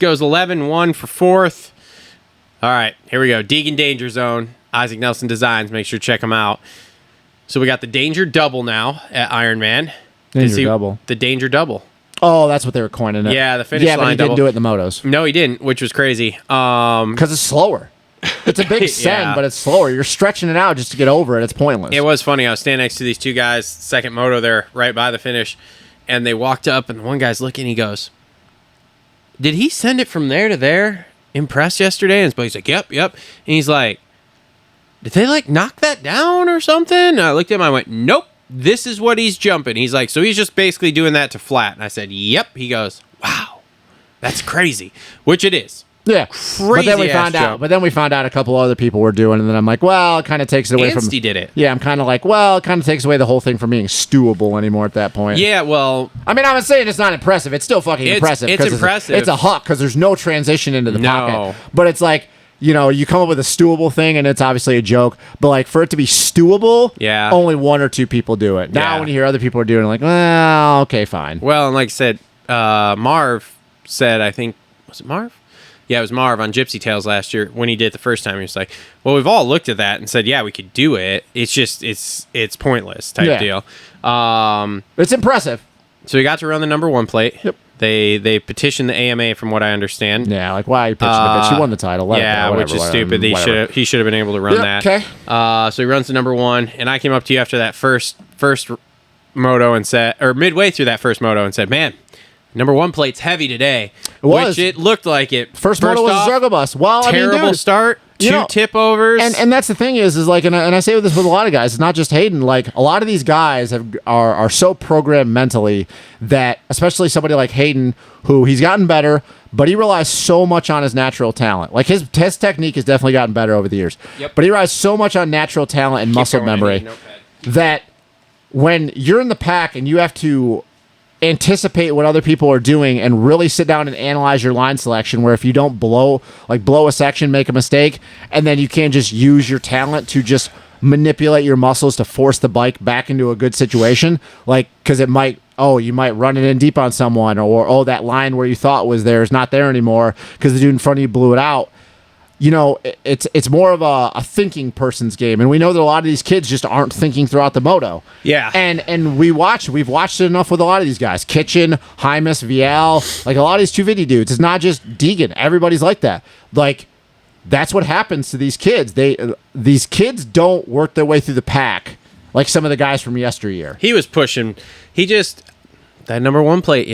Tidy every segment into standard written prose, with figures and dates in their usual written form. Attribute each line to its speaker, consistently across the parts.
Speaker 1: goes 11-1 for fourth. All right, here we go. Deegan Danger Zone. Isaac Nelson Designs. Make sure to check them out. So we got the Danger Double now at Ironman.
Speaker 2: Danger Double.
Speaker 1: The Danger Double.
Speaker 2: Oh, that's what they were coining it.
Speaker 1: Yeah, the finish line
Speaker 2: but he
Speaker 1: double.
Speaker 2: didn't do it in the motos.
Speaker 1: No, he didn't, which was crazy.
Speaker 2: Because it's slower. It's a big send, but it's slower. You're stretching it out just to get over it. It's pointless.
Speaker 1: It was funny. I was standing next to these two guys, second moto there, right by the finish, and they walked up, and one guy's looking, he goes, did he send it from there to there in press yesterday? And he's like, yep. And he's like, did they, like, knock that down or something? And I looked at him, I went, nope, this is what he's jumping. He's like, so he's just basically doing that to flat. And I said, yep. He goes, wow, that's crazy, which it is.
Speaker 2: Yeah,
Speaker 1: crazy.
Speaker 2: But then we found out. But then we found out a couple other people were doing, and then I'm like, well, it kind of takes it away from.
Speaker 1: Anstey did it.
Speaker 2: Yeah, I'm kind of like, well, it kind of takes away the whole thing from being stewable anymore at that point.
Speaker 1: Yeah, well,
Speaker 2: I mean, I'm saying it's not impressive. It's still fucking impressive.
Speaker 1: It's impressive.
Speaker 2: It's a huck because there's no transition into the pocket. But it's like, you know, you come up with a stewable thing, and it's obviously a joke. But like for it to be stewable, only one or two people do it. Now when you hear other people are doing it, like, well, okay, fine.
Speaker 1: Well, and like I said, Marv said, I think, was it Marv? Yeah, it was Marv on Gypsy Tales last year when he did it the first time. He was like, well, we've all looked at that and said, yeah, we could do it. It's just, it's pointless type deal.
Speaker 2: It's impressive.
Speaker 1: So he got to run the number one plate.
Speaker 2: Yep.
Speaker 1: They petitioned the AMA from what I understand.
Speaker 2: Yeah, like, why are you pitching the bitch? She won the title.
Speaker 1: Which is stupid. He should have been able to run that.
Speaker 2: Okay.
Speaker 1: So he runs the number one, and I came up to you after that first moto and said, or midway through that first moto and said, man, number one plate's heavy today. Which it looked like it.
Speaker 2: First moto was a struggle bus. Well,
Speaker 1: terrible
Speaker 2: I mean, dude,
Speaker 1: start. Two tip overs.
Speaker 2: And that's the thing is like, and I say this with a lot of guys, it's not just Hayden. Like, a lot of these guys are so programmed mentally that, especially somebody like Hayden, who he's gotten better, but he relies so much on his natural talent. Like, his technique has definitely gotten better over the years.
Speaker 1: Yep.
Speaker 2: But he relies so much on natural talent and muscle memory that when you're in the pack and you have to anticipate what other people are doing and really sit down and analyze your line selection, where if you don't blow a section, make a mistake, and then you can't just use your talent to just manipulate your muscles to force the bike back into a good situation, like, because you might run it in deep on someone, or that line where you thought was there is not there anymore because the dude in front of you blew it out. You know, it's more of a thinking person's game, and we know that a lot of these kids just aren't thinking throughout the moto.
Speaker 1: Yeah,
Speaker 2: and we've watched it enough with a lot of these guys, Kitchen, Hymas, Vial, like a lot of these 250 dudes. It's not just Deegan. Everybody's like that. Like, that's what happens to these kids. These kids don't work their way through the pack like some of the guys from yesteryear.
Speaker 1: He was pushing. That number one plate,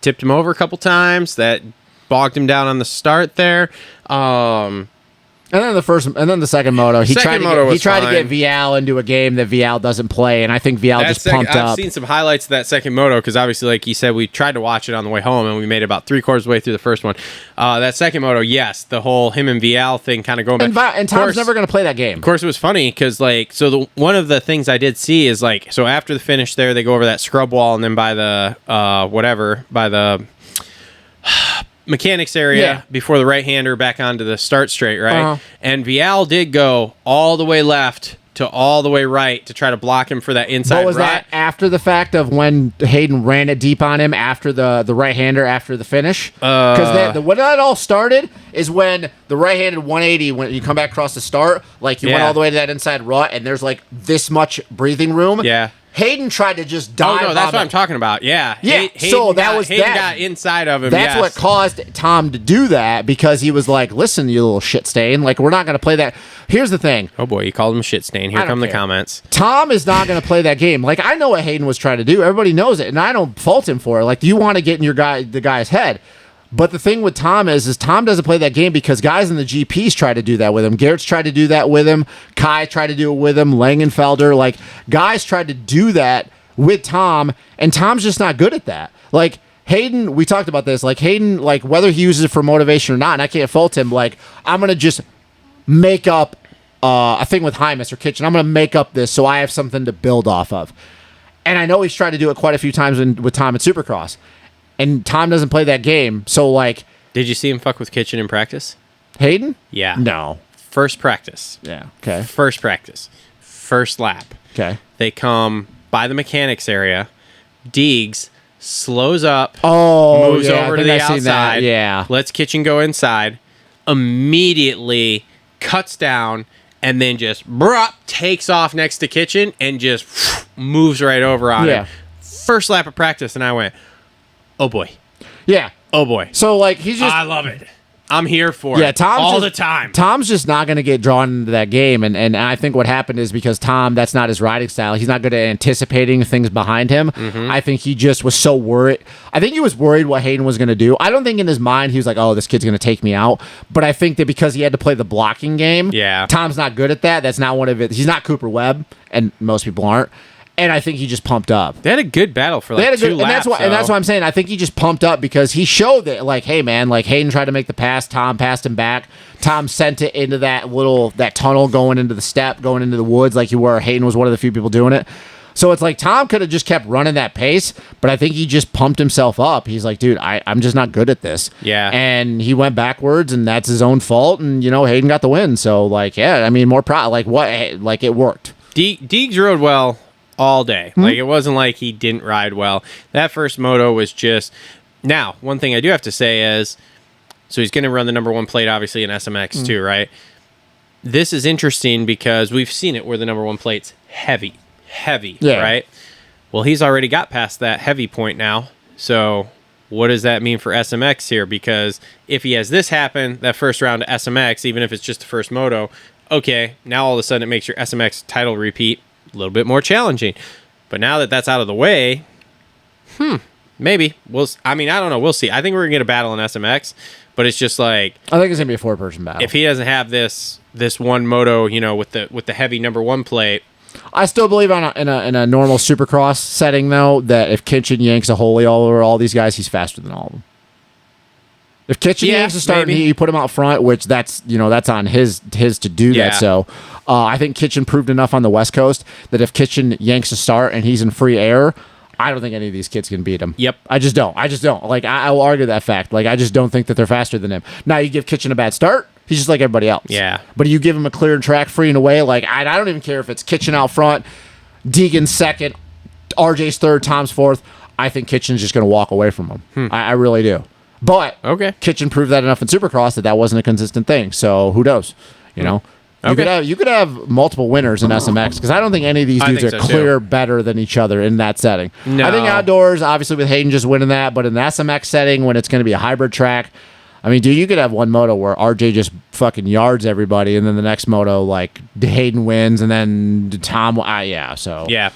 Speaker 1: tipped him over a couple times. That bogged him down on the start there.
Speaker 2: And then the second moto, he tried to get Vial into a game that Vial doesn't play, and I think Vial just pumped up.
Speaker 1: I've seen some highlights of that second moto because obviously, like you said, we tried to watch it on the way home, and we made it about 3/4 of the way through the first one. That second moto, yes, the whole him and Vial thing kind of going back.
Speaker 2: And Tom's never going to play that game.
Speaker 1: Of course, it was funny because one of the things I did see is so after the finish there, they go over that scrub wall, and then by the mechanics area before the right-hander back onto the start straight, right? Uh-huh. And Vial did go all the way left to all the way right to try to block him for that inside right.
Speaker 2: But was that after the fact of when Hayden ran it deep on him after the right-hander after the finish? Because when that all started is when the right-handed 180, when you come back across the start, like you went all the way to that inside rut, and there's like this much breathing room.
Speaker 1: Yeah.
Speaker 2: Hayden tried to just dive.
Speaker 1: Oh no, that's what I'm talking about. Yeah,
Speaker 2: yeah.
Speaker 1: Hayden got inside of him.
Speaker 2: That's what caused Tom to do that, because he was like, "Listen, you little shit stain. Like, we're not going to play that." Here's the thing.
Speaker 1: Oh boy, you called him a shit stain. Here come the comments.
Speaker 2: Tom is not going to play that game. Like, I know what Hayden was trying to do. Everybody knows it, and I don't fault him for it. Like, you want to get in the guy's head. But the thing with Tom is Tom doesn't play that game because guys in the GPs try to do that with him. Garrett's tried to do that with him. Kai tried to do it with him. Langenfelder. Like, guys tried to do that with Tom, and Tom's just not good at that. Like, Hayden, we talked about this. Like, Hayden, like, whether he uses it for motivation or not, and I can't fault him, like, I'm going to just make up a thing with Hymas or Kitchen. I'm going to make up this so I have something to build off of. And I know he's tried to do it quite a few times with Tom at Supercross. And Tom doesn't play that game, so, like...
Speaker 1: Did you see him fuck with Kitchen in practice?
Speaker 2: Hayden?
Speaker 1: Yeah.
Speaker 2: No.
Speaker 1: First practice.
Speaker 2: Yeah, okay.
Speaker 1: First practice. First lap.
Speaker 2: Okay.
Speaker 1: They come by the mechanics area. Deegs slows up,
Speaker 2: Oh,
Speaker 1: moves
Speaker 2: yeah,
Speaker 1: over
Speaker 2: I
Speaker 1: to
Speaker 2: think
Speaker 1: the
Speaker 2: I've seen that,
Speaker 1: outside,
Speaker 2: yeah.
Speaker 1: lets Kitchen go inside, immediately cuts down, and then just takes off next to Kitchen and just moves right over on him. First lap of practice, and I went, oh boy.
Speaker 2: Yeah.
Speaker 1: Oh boy.
Speaker 2: So, like, he's just...
Speaker 1: I love it. I'm here for it.
Speaker 2: Tom's
Speaker 1: all
Speaker 2: just,
Speaker 1: the time.
Speaker 2: Tom's just not going to get drawn into that game. And I think what happened is because Tom, that's not his riding style. He's not good at anticipating things behind him.
Speaker 1: Mm-hmm.
Speaker 2: I think he just was so worried. I think he was worried what Hayden was going to do. I don't think in his mind he was like, oh, this kid's going to take me out. But I think that because he had to play the blocking game, Tom's not good at that. That's not one of it. He's not Cooper Webb, and most people aren't. And I think he just pumped up.
Speaker 1: They had a good battle for like 2 laps.
Speaker 2: And that's why I'm saying I think he just pumped up because he showed that, like, hey, man, like Hayden tried to make the pass. Tom passed him back. Tom sent it into that tunnel going into the step, going into the woods like you were. Hayden was one of the few people doing it. So it's like Tom could have just kept running that pace, but I think he just pumped himself up. He's like, dude, I'm just not good at this.
Speaker 1: Yeah.
Speaker 2: And he went backwards, and that's his own fault. And, Hayden got the win. So, like, yeah, I mean, more proud. Like, what? Like, it worked.
Speaker 1: Deegs rode well all day.
Speaker 2: Mm-hmm.
Speaker 1: Like, it wasn't like he didn't ride well. That first moto was just... Now, one thing I do have to say is, so he's going to run the number 1 plate, obviously, in SMX too, right? This is interesting because we've seen it where the number 1 plate's heavy, right? Well, he's already got past that heavy point now. So what does that mean for SMX here? Because if he has this happen, that first round to SMX, even if it's just the first moto, okay, now all of a sudden it makes your SMX title repeat a little bit more challenging. But now that that's out of the way, maybe. I don't know. We'll see. I think we're going to get a battle in SMX, but it's just like...
Speaker 2: I think it's going to be a 4-person battle.
Speaker 1: If he doesn't have this one moto, with the heavy number 1 plate...
Speaker 2: I still believe in a normal Supercross setting, though, that if Kitchen yanks a holy all over all these guys, he's faster than all of them. If Kitchen yanks a start and you put him out front, which that's on his to do that. So I think Kitchen proved enough on the West Coast that if Kitchen yanks a start and he's in free air, I don't think any of these kids can beat him.
Speaker 1: Yep.
Speaker 2: I just don't. Like, I will argue that fact. Like, I just don't think that they're faster than him. Now, you give Kitchen a bad start, he's just like everybody else.
Speaker 1: Yeah.
Speaker 2: But you give him a clear track free and away, like, I don't even care if it's Kitchen out front, Deegan second, RJ's third, Tom's fourth. I think Kitchen's just going to walk away from him. I really do. But Kitchen proved that enough in Supercross that wasn't a consistent thing. So who knows? You could have multiple winners in SMX because I don't think any of these dudes are clear better than each other in that setting.
Speaker 1: No.
Speaker 2: I think outdoors, obviously with Hayden just winning that, but in the SMX setting when it's going to be a hybrid track, I mean, dude, you could have one moto where RJ just fucking yards everybody, and then the next moto, like, Hayden wins, and then Tom, so.
Speaker 1: Yeah.